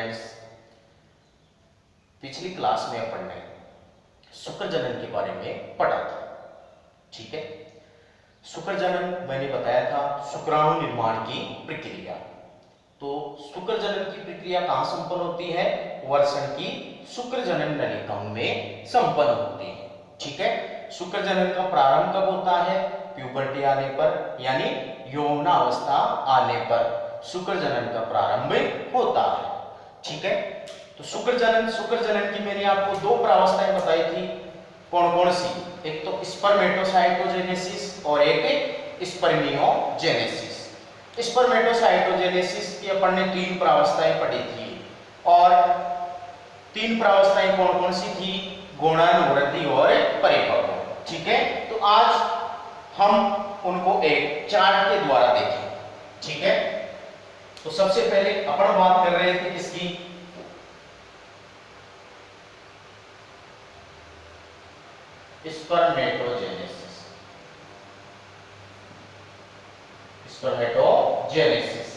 Friends, पिछली class में अपन ने शुक्र जनन के बारे में पढ़ा था। ठीक है, शुक्र जनन मैंने बताया था शुक्राणु निर्माण की प्रक्रिया। तो शुक्र जनन की प्रक्रिया कहाँ संपन्न होती है? वर्षण की शुक्र जनन नलिकाओं में संपन्न होती है। ठीक है, शुक्र जनन का प्रारंभ कब होता है? प्यूबर्टी आने पर, यानी यौवनावस्था आने पर शुक्र जनन का प्रारंभ होता है। ठीक है, तो शुक्र जनन की मैंने आपको दो प्रावस्थाएं बताई थी। कौन कौन सी? एक तो स्पर्मेटोसाइटोजेनेसिस और एक स्पर्मियोजेनेसिस। स्पर्मेटोसाइटोजेनेसिस की अपन ने तीन प्रावस्थाएं पढ़ी थी, और तीन प्रावस्थाएं कौन कौन सी थी? गुणन, वृद्धि और परिपक्व। ठीक है, तो आज हम उनको एक चार्ट के द्वारा देखें। ठीक है, तो सबसे पहले अपन बात कर रहे थे किसकी? स्पर्मेटोजेनेसिस। स्पर्मेटोजेनेसिस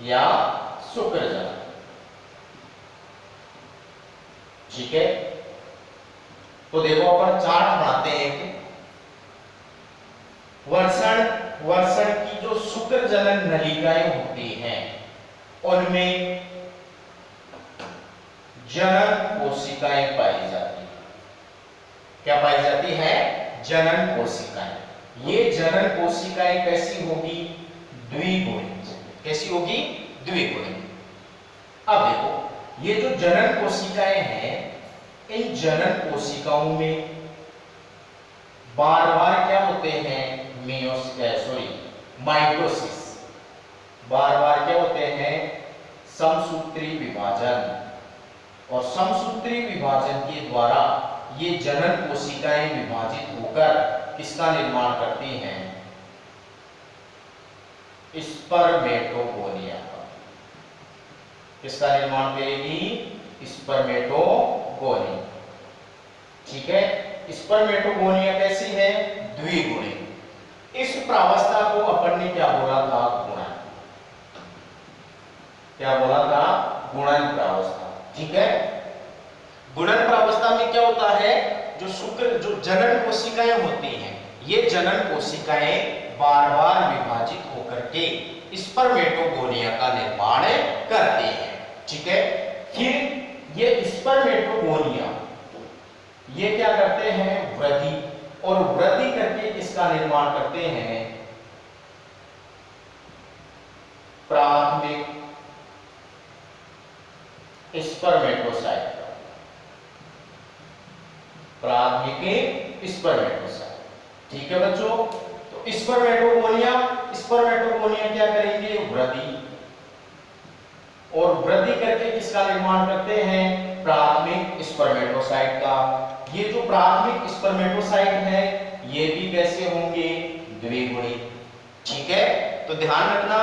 या शुक्र जनन। ठीक है, तो देखो अपन चार्ट बनाते हैं। वर्षण की जो शुक्र जनन नलिकाएं होती हैं उनमें जनन कोशिकाएं पाई जाती है। क्या पाई जाती है? जनन कोशिकाएं। ये जनन कोशिकाएं कैसी होगी? द्विगुणित। कैसी होगी? द्विगुणित। अब देखो, ये जो जनन कोशिकाएं हैं, इन जनन कोशिकाओं में बार बार क्या होते हैं? माइटोसिस। बार बार क्या होते हैं? समसूत्री विभाजन। और समसूत्री विभाजन के द्वारा ये जनन कोशिकाएं विभाजित होकर किसका निर्माण करती हैं? स्पर्मेटोगोनिया का। किसका निर्माण करेगी? स्पर्मेटोगोनिया। ठीक है, स्पर्मेटोगोनिया कैसी है? द्विगुणित। इस प्रावस्था को अपन ने क्या बोला था? गुणन। क्या बोला था? गुणन प्रावस्था। ठीक है, गुणन प्रावस्था में क्या होता है? जो जनन कोशिकाएं होती हैं, ये जनन कोशिकाएं बार बार विभाजित होकर के स्पर्मेटोगोनिया का निर्माण करती हैं। ठीक है, फिर ये स्पर्मेटोगोनिया ये क्या करते हैं? वृद्धि। और वृद्धि करके किसका निर्माण करते हैं? प्राथमिक स्पर्मेटोसाइट। प्राथमिक स्पर्मेटोसाइट। ठीक है बच्चों, तो स्पर्मेटोगोनिया क्या करेंगे? वृद्धि। और वृद्धि करके किसका निर्माण करते हैं? प्राथमिक स्पर्मेटोसाइट का। ये जो प्राथमिक स्पर्मेटोसाइट है, ये भी कैसे होंगे? द्विगुणित। ठीक है, तो ध्यान रखना,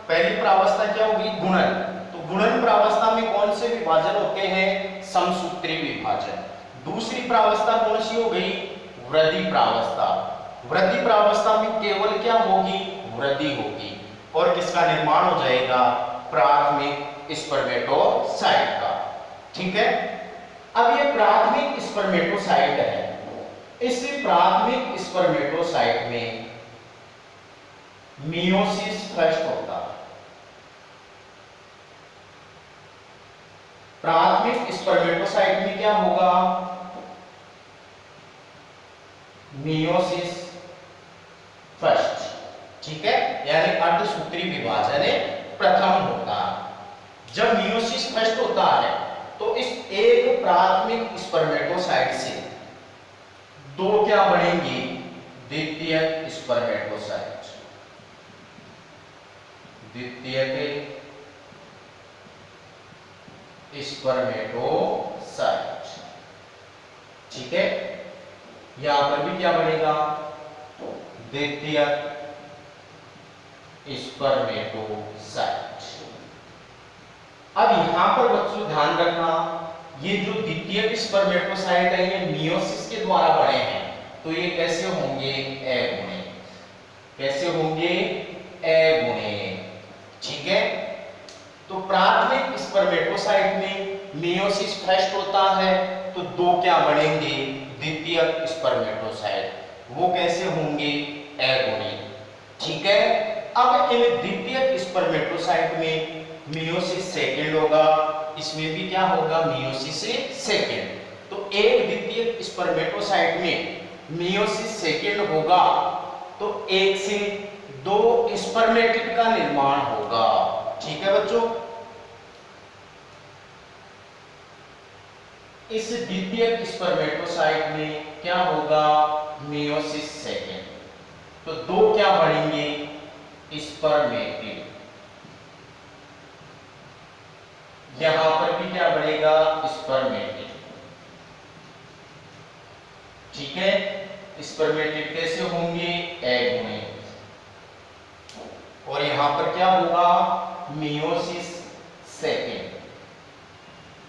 पहली प्रावस्था क्या होगी? गुणन। तो गुणन प्रावस्था में कौन से विभाजन होते हैं? समसूत्री विभाजन। दूसरी प्रावस्था कौन सी हो गई? वृद्धि प्रावस्था। वृद्धि प्रावस्था में केवल क्या होगी? वृद्धि होगी। और किसका निर्माण हो जाएगा? प्राथमिक स्पर्मेटोसाइट का। ठीक है, अब ये प्राथमिक स्पर्मेटोसाइट है, इस प्राथमिक स्पर्मेटोसाइट में मियोसिस फर्स्ट होता है। प्राथमिक स्पर्मेटोसाइट में क्या होगा? Meiosis first. ठीक है, यानी अर्धसूत्री विभाजन प्रथम होता है। जब मियोसिस फर्स्ट होता है तो इस एक प्राथमिक स्पर्मेटोसाइट से दो क्या बनेंगी? द्वितीयक स्पर्मेटोसाइट। द्वितीयक स्पर्मेटोसाइट। ठीक है, यहां पर भी क्या बनेगा? द्वितीयक स्पर्मेटोसाइट। अब यहां पर बच्चों ध्यान रखना, ये जो द्वितीयक स्पर्मेटोसाइट है ये मियोसिस के द्वारा बने हैं, तो ये कैसे होंगे? अगुणित। कैसे होंगे? अगुणित। ठीक है, तो तो प्राथमिक स्पर्मेटोसाइट में मेयोसिस फर्स्ट होता है, तो दो क्या बनेंगे, द्वितीयक स्पर्मेटोसाइट। वो कैसे होंगे, एगोनी। ठीक है, अब इन द्वितीयक स्पर्मेटोसाइट में मेयोसिस सेकंड होगा, इसमें भी क्या होगा, मेयोसिस सेकंड। तो एक द्वितीयक स्पर्मेटोसाइट में मेयोसिस सेकंड होगा तो एक से दो स्पर्मेटिड का निर्माण होगा। ठीक है बच्चों, इस द्वितीयक स्पर्मेटोसाइट में क्या होगा, मेयोसिस सेकंड। तो दो क्या बढ़ेंगे, स्पर्मेटिड। यहां पर भी क्या बढ़ेगा, स्पर्मेटिड। ठीक है, स्पर्मेटिड कैसे होंगे, एगोनी। और यहां पर क्या होगा, मेयोसिस सेकंड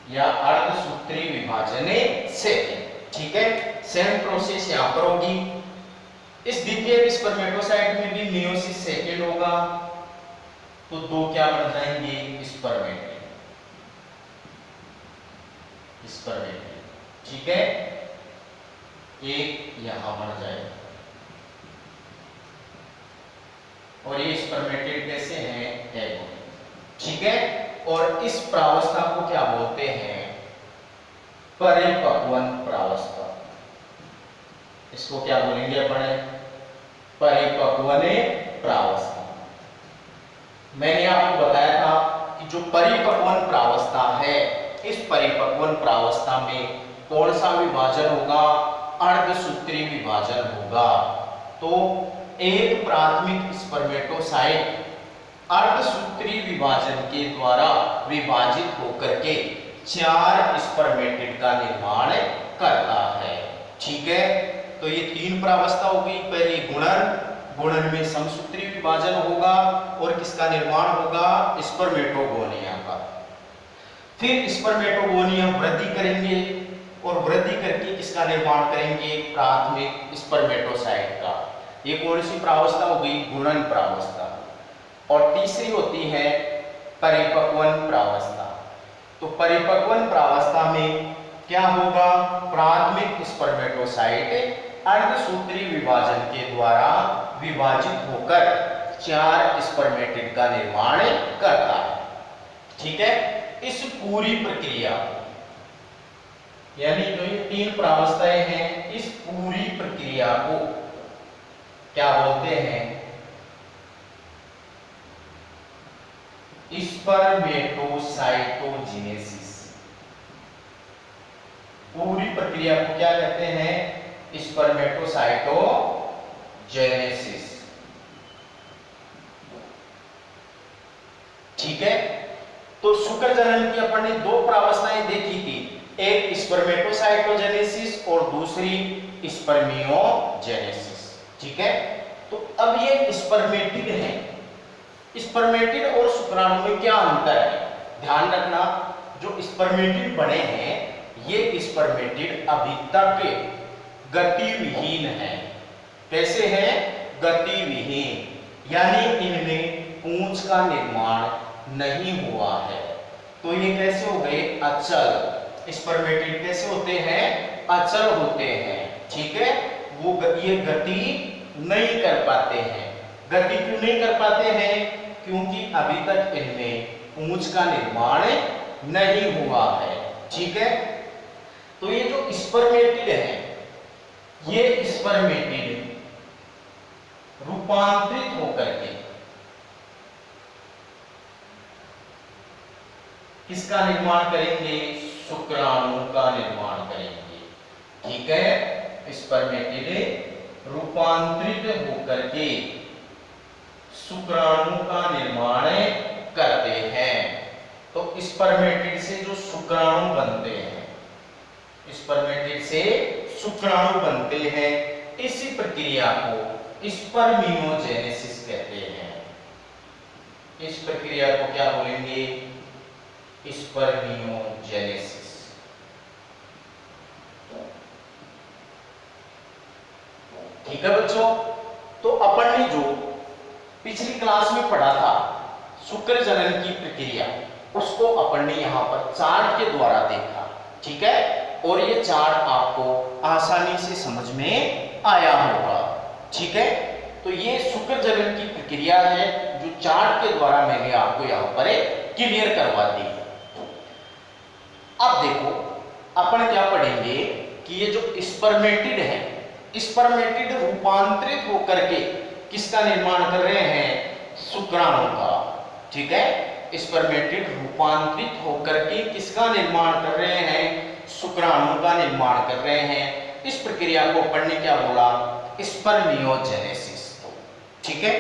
या अर्धसूत्री विभाजन सेकंड। ठीक है, सेम प्रोसेस यहां पर होगी। इस द्वितीय स्पर्मेटोसाइट में भी मेयोसिस सेकंड होगा, तो दो क्या बन जाएंगे, स्पर्मेटिड। ठीक है, एक यहां बन जाएगा और ये स्पर्मेटिड कैसे हैं, एगोनी। ठीक है, और इस प्रावस्था को क्या बोलते हैं, परिपक्वन प्रावस्था। इसको क्या बोलेंगे अपने, परिपक्वन प्रावस्था। मैंने आपको बताया था कि जो परिपक्वन प्रावस्था है, इस परिपक्वन प्रावस्था में कौन सा विभाजन होगा, अर्धसूत्री विभाजन होगा। तो एक प्राथमिक स्पर्मेटोसाइट अर्धसूत्री विभाजन के द्वारा विभाजित होकर के 4 स्पर्मेटिड का निर्माण करता है। ठीक है, तो ये 3 प्रावस्था हो गई। पहले गुणन, गुणन में समसूत्री विभाजन होगा और किसका निर्माण होगा, स्पर्मेटोगोनिया का। फिर स्पर्मेटोगोनिया वृद्धि करेंगे और वृद्धि करके किसका निर्माण करेंगे, प्राथमिक स्पर्मेटोसाइट का। ये कौन सी प्रावस्था हो गई, गुणन प्रावस्था। और तीसरी होती है परिपक्वन प्रावस्था। तो परिपक्वन प्रावस्था में क्या होगा, प्राथमिक स्पर्मेटोसाइट अर्धसूत्री विभाजन के द्वारा विभाजित होकर 4 स्पर्मेटिड का निर्माण करता है। ठीक है, इस पूरी प्रक्रिया यानी जो ये 3 प्रावस्थाएं हैं, इस पूरी प्रक्रिया को क्या बोलते हैं, स्पर्मेटोसाइटोजेनेसिस। पूरी प्रक्रिया को क्या कहते हैं, स्पर्मेटोसाइटोजेनेसिस। ठीक है, तो शुक्र जनन की अपन ने 2 प्रावस्थाएं देखी थी, एक स्पर्मेटोसाइटोजेनेसिस और दूसरी स्पर्मियोजेनेसिस। ठीक है, तो अब ये स्पर्मेटिड है। स्पर्मेटिड और शुक्राणु में क्या अंतर है, ध्यान रखना। जो स्पर्मेटिड बने हैं, ये स्पर्मेटिड अभी तक गतिविहीन है। कैसे हैं, गतिविहीन, यानी इनमें पूंछ का निर्माण नहीं हुआ है। तो ये कैसे हो गए, अचल। स्पर्मेटिड कैसे होते हैं, अचल होते हैं। ठीक है, वो ये गति नहीं कर पाते हैं। गति क्यों नहीं कर पाते हैं, क्योंकि अभी तक इनमें पूंछ का निर्माण नहीं हुआ है। ठीक है, तो ये जो स्पर्मेटिड है, ये स्पर्मेटिड रूपांतरित होकर के किसका निर्माण करेंगे, शुक्राणु का निर्माण करेंगे। ठीक है, स्पर्मेटिड रूपांतरित होकर के शुक्राणु का निर्माण करते हैं। तो स्पर्मेटिड से जो शुक्राणु बनते हैं, स्पर्मेटिड से शुक्राणु बनते हैं, इसी प्रक्रिया को स्पर्मियोजेनेसिस कहते हैं। इस प्रक्रिया को क्या बोलेंगे, स्पर्मियोजेनेसिस। ठीक है बच्चों, तो अपन ने जो पिछली क्लास में पढ़ा था शुक्र जनन की प्रक्रिया, उसको अपन ने यहाँ पर चार्ट के द्वारा देखा, ठीक है। और ये चार्ट आपको आसानी से समझ में आया होगा, ठीक है। तो ये शुक्र जनन की प्रक्रिया है जो चार्ट के द्वारा मैंने आपको यहाँ पर क्लियर करवा दी। अब देखो अपन क्या पढ़ेंगे कि ये जो स्पर्मेटिड है, स्पर्मेटिड रूपांतरित होकर के किसका निर्माण कर रहे हैं, शुक्राणु का, ठीक है। स्पर्मेटिड रूपांतरित होकर के किसका निर्माण कर रहे हैं, शुक्राणु का निर्माण कर रहे हैं। इस प्रक्रिया को अपन ने क्या बोला, स्पर्मियोजेनेसिस, ठीक है।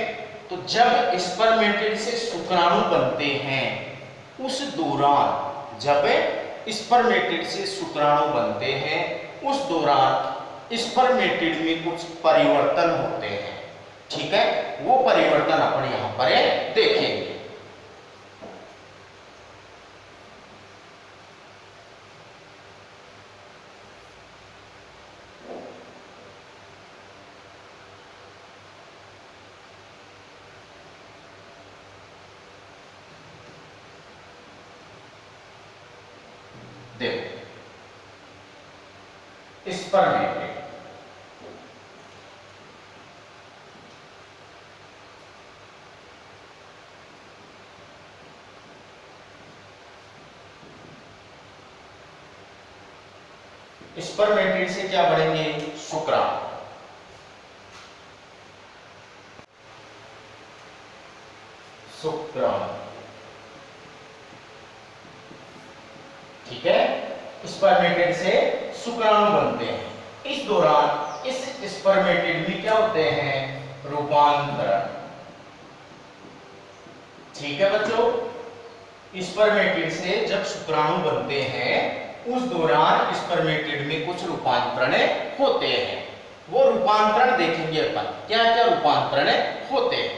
तो जब स्पर्मेटिड से शुक्राणु बनते हैं उस दौरान, जब स्पर्मेटिड से शुक्राणु बनते हैं उस दौरान स्पर्मेटिड में कुछ परिवर्तन होते हैं, ठीक है। वो परिवर्तन अपन यहां पर देखेंगे। देखो स्पर्मेटिड, स्पर्मेटिड से क्या बढ़ेंगे, शुक्राणु, शुक्राणु, ठीक है। स्पर्मेटिड से शुक्राणु बनते हैं। इस दौरान इस स्पर्मेटिड में क्या होते हैं, रूपांतरण, ठीक है बच्चों। स्पर्मेटिड से जब शुक्राणु बनते हैं उस दौरान स्पर्मेटिड में कुछ रूपांतरण होते हैं। वो रूपांतरण देखेंगे अपन, क्या क्या रूपांतरण होते हैं।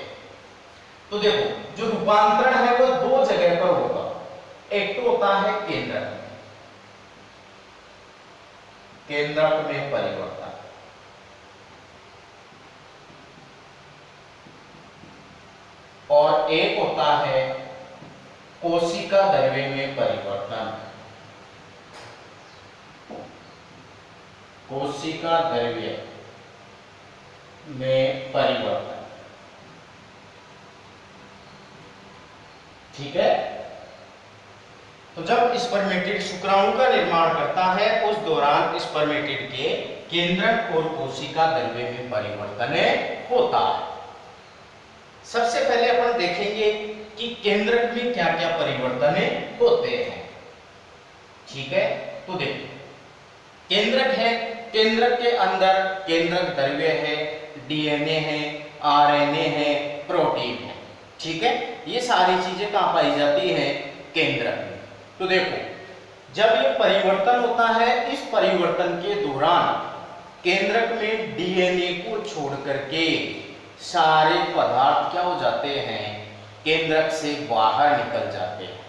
तो देखो जो रूपांतरण है वो दो जगह पर होगा। एक तो होता है केंद्रक, केंद्रक में परिवर्तन, और एक होता है कोशिका द्रव्य में परिवर्तन, कोशिका द्रव्य में परिवर्तन, ठीक है। तो जब स्पर्मेटिड शुक्राणु का निर्माण करता है उस दौरान स्पर्मेटिड के केंद्रक और कोशिका द्रव्य में परिवर्तन होता है। सबसे पहले अपन देखेंगे कि केंद्रक में क्या क्या परिवर्तन होते हैं, ठीक है। तो देखो केंद्रक है, केंद्रक के अंदर केंद्रक द्रव्य है, डीएनए है, आरएनए है, प्रोटीन है, ठीक है। ये सारी चीजें कहां पाई जाती हैं, केंद्रक में। तो देखो जब ये परिवर्तन होता है, इस परिवर्तन के दौरान केंद्रक में डीएनए को छोड़ करके सारे पदार्थ क्या हो जाते हैं, केंद्रक से बाहर निकल जाते हैं,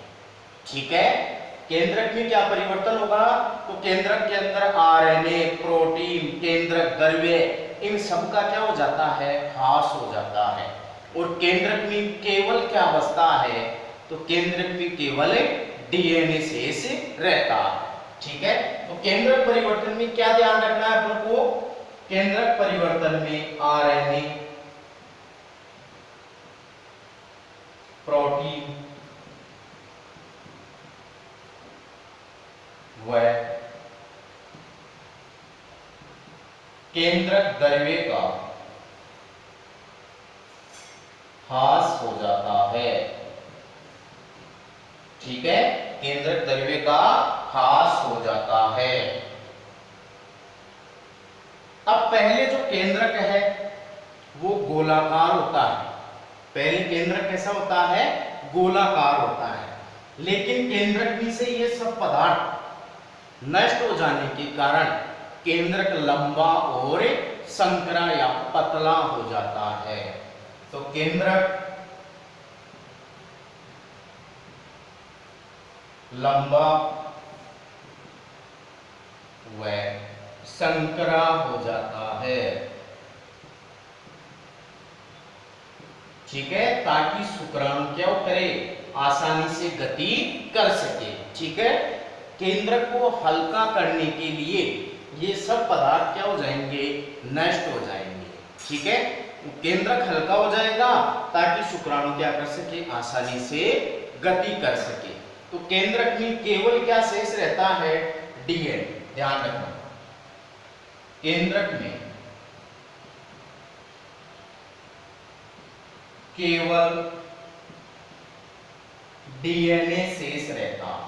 ठीक है। केंद्रक में क्या परिवर्तन होगा, तो केंद्रक के अंदर आरएनए, प्रोटीन, केंद्रक द्रव्य, इन सब का क्या हो जाता है, ह्रास हो जाता है। और केंद्रक में केवल क्या बचता है, तो केंद्रक में केवल डीएनए शेष रहता है, ठीक है। तो केंद्रक परिवर्तन में क्या ध्यान रखना है अपन को, केंद्रक परिवर्तन में आरएनए, प्रोटीन व केंद्रक द्रव्य का ह्रास हो जाता है, ठीक है। केंद्रक द्रव्य का ह्रास हो जाता है। अब पहले जो केंद्रक है वो गोलाकार होता है, पहले केंद्रक कैसा होता है, गोलाकार होता है। लेकिन केंद्रक में से ये सब पदार्थ नष्ट हो जाने के कारण केंद्रक लंबा और संकरा या पतला हो जाता है। तो केंद्रक लंबा व संकरा हो जाता है, ठीक है, ताकि शुक्राणु क्या करे, आसानी से गति कर सके। ठीक है, केंद्रक को हल्का करने के लिए ये सब पदार्थ क्या हो जाएंगे, नष्ट हो जाएंगे। ठीक है, केंद्रक हल्का हो जाएगा ताकि शुक्राणु क्या कर सके, आसानी से गति कर सके। तो केंद्रक में केवल क्या शेष रहता है, डीएनए। ध्यान रखना, केंद्रक में केवल डीएनए शेष रहता है।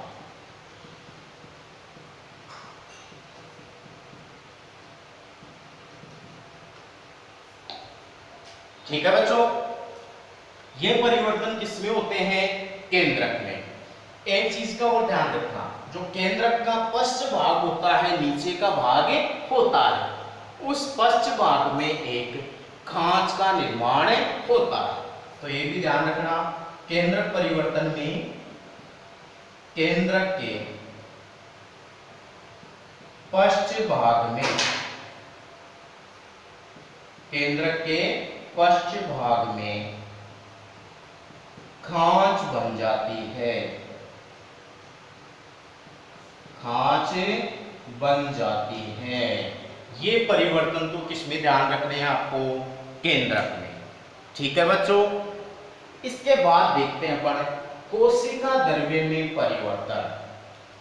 ठीक है बच्चों, ये परिवर्तन किसमें होते हैं, केंद्रक में। एक चीज का और ध्यान रखना, जो केंद्रक का पश्च भाग होता है, नीचे का भाग होता है, उस पश्च भाग में एक खांच का निर्माण होता है। तो ये भी ध्यान रखना, केंद्रक परिवर्तन में केंद्रक के पश्च भाग में, केंद्रक के पश्च भाग में खांच बन जाती है, खांच बन जाती है। ये परिवर्तन तो किसमें ध्यान रखने हैं आपको, केंद्रक में। ठीक है बच्चों, इसके बाद देखते हैं अपन कोशिका द्रव्य में परिवर्तन।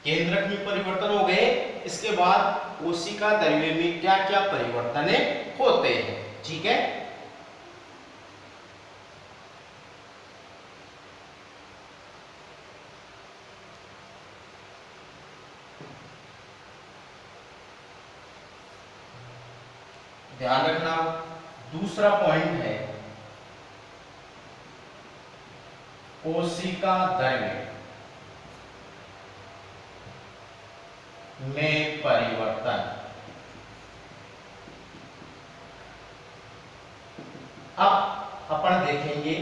केंद्रक में परिवर्तन हो गए, इसके बाद कोशिका द्रव्य में क्या क्या परिवर्तन होते हैं। ठीक है, ध्यान रखना, दूसरा पॉइंट है कोशिका द्रव्य में परिवर्तन। अब अपन देखेंगे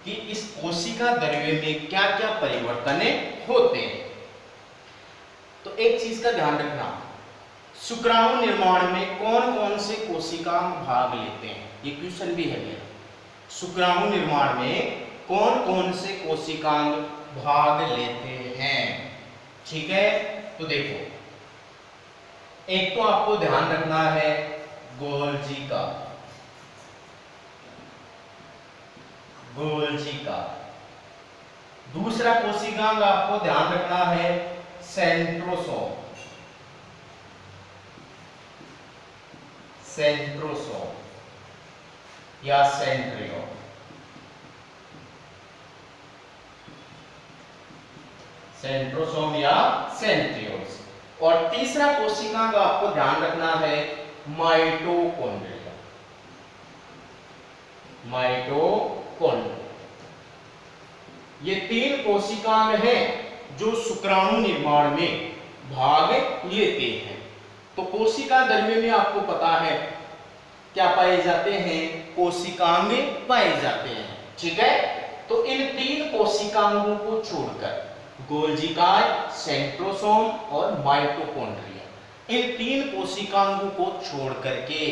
कि इस कोशिका द्रव्य में क्या क्या परिवर्तन होते हैं। तो एक चीज का ध्यान रखना, शुक्राणु निर्माण में कौन कौन से कोशिकांग भाग लेते हैं, ये क्वेश्चन भी है मेरा। शुक्राणु निर्माण में कौन कौन से कोशिकांग भाग लेते हैं। ठीक है, तो देखो, एक तो आपको ध्यान रखना है गोल्जी का, गोल्जी का। दूसरा कोशिकांग आपको ध्यान रखना है सेंट्रोसोम, सेंट्रोसोम या सेंट्रियोल। सेंट्रोसोम या सेंट्रियोल्स। और तीसरा कोशिकांग आपको ध्यान रखना है माइटोकॉन्ड्रिया, माइटोकॉन्ड्रिया। ये तीन कोशिकांग हैं जो शुक्राणु निर्माण में भाग लेते हैं। तो कोशिका द्रव्य में आपको पता है क्या पाए जाते हैं, कोशिकांग पाए जाते हैं। ठीक है, तो इन तीन कोशिकांगों को छोड़कर गोल्जी काय, सेंट्रोसोम और माइटोकॉन्ड्रिया, इन तीन कोशिकांगों को छोड़ करके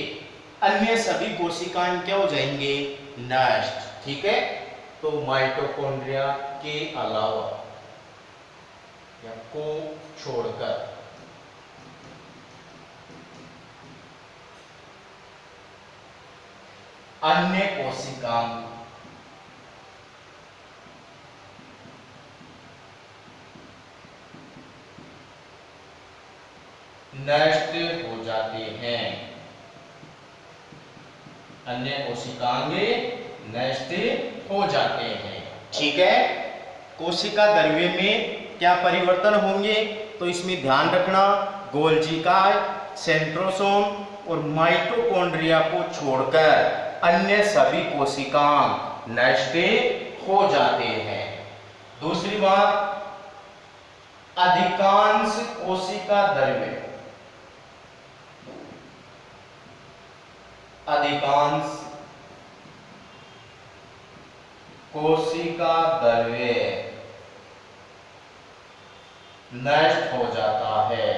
अन्य सभी कोशिकाएं क्या हो जाएंगे, नष्ट। ठीक है, तो माइटोकॉन्ड्रिया के अलावा या को छोड़कर अन्य कोशिकांग नष्ट हो जाते हैं, अन्य कोशिकांग नष्ट हो जाते हैं। ठीक है, कोशिका द्रव्य में क्या परिवर्तन होंगे, तो इसमें ध्यान रखना गोल्जी काय, सेंट्रोसोम और माइटोकॉन्ड्रिया को छोड़कर अन्य सभी कोशिकांग नष्ट हो जाते हैं। दूसरी बात, अधिकांश कोशिका द्रव्य, अधिकांश कोशिका द्रव्य नष्ट हो जाता है।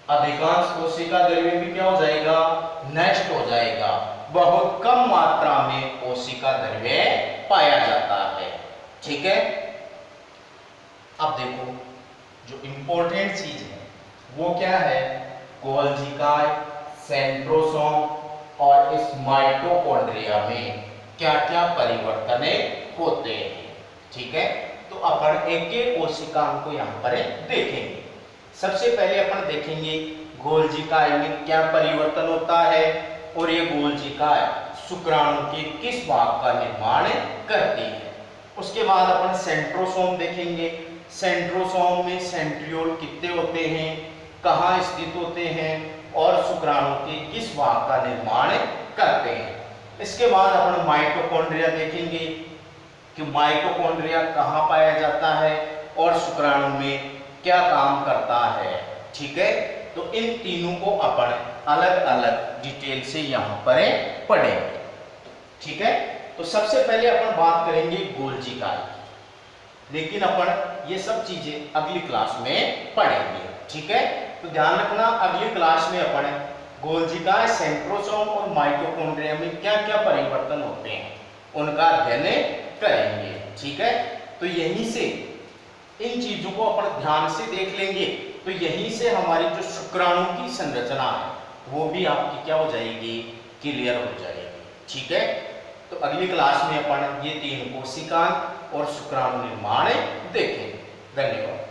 अधिकांश कोशिका द्रव्य भी क्या हो जाएगा, नष्ट हो जाएगा। बहुत कम मात्रा में कोशिका द्रव्य पाया जाता है। ठीक है, अब देखो जो इंपॉर्टेंट चीज है वो क्या है, गोल्जिकाय, सेंट्रोसोम और इस माइटोकॉन्ड्रिया में क्या क्या परिवर्तन होते हैं। ठीक है, तो अपन एक एक कोशिकाओं को यहाँ पर देखेंगे। सबसे पहले अपन देखेंगे गोल्जिकाय में क्या परिवर्तन होता है और ये गोल्जिकाय शुक्राणु के किस भाग का निर्माण करती है। उसके बाद अपन सेंट्रोसोम देखेंगे। सेंट्रोसोम में सेंट्रियोल कितने होते हैं, कहाँ स्थित होते हैं और शुक्राणु के किस भाग का निर्माण करते हैं। इसके बाद अपन माइटोकॉन्ड्रिया देखेंगे कि माइटोकॉन्ड्रिया कहाँ पाया जाता है और शुक्राणु में क्या काम करता है। ठीक है, तो इन तीनों को अपन अलग अलग डिटेल से यहाँ पर पढ़ेंगे। ठीक है, तो सबसे पहले अपन बात करेंगे गोल्जिकाय, लेकिन अपन ये सब चीजें अगली क्लास में पढ़ेंगे। ठीक है, तो ध्यान रखना अगली क्लास में अपन गोल्जिकाय, सेंट्रोसोम और माइटोकॉन्ड्रिया में क्या क्या परिवर्तन होते हैं उनका अध्ययन करेंगे। ठीक है, तो यहीं से इन चीजों को अपन ध्यान से देख लेंगे तो यहीं से हमारी जो शुक्राणु की संरचना है वो भी आपकी क्या हो जाएगी, क्लियर हो जाएगी। ठीक है, तो अगली क्लास में अपन ये तीन कोशिकाएं और शुक्राणु निर्माण देखेंगे। धन्यवाद।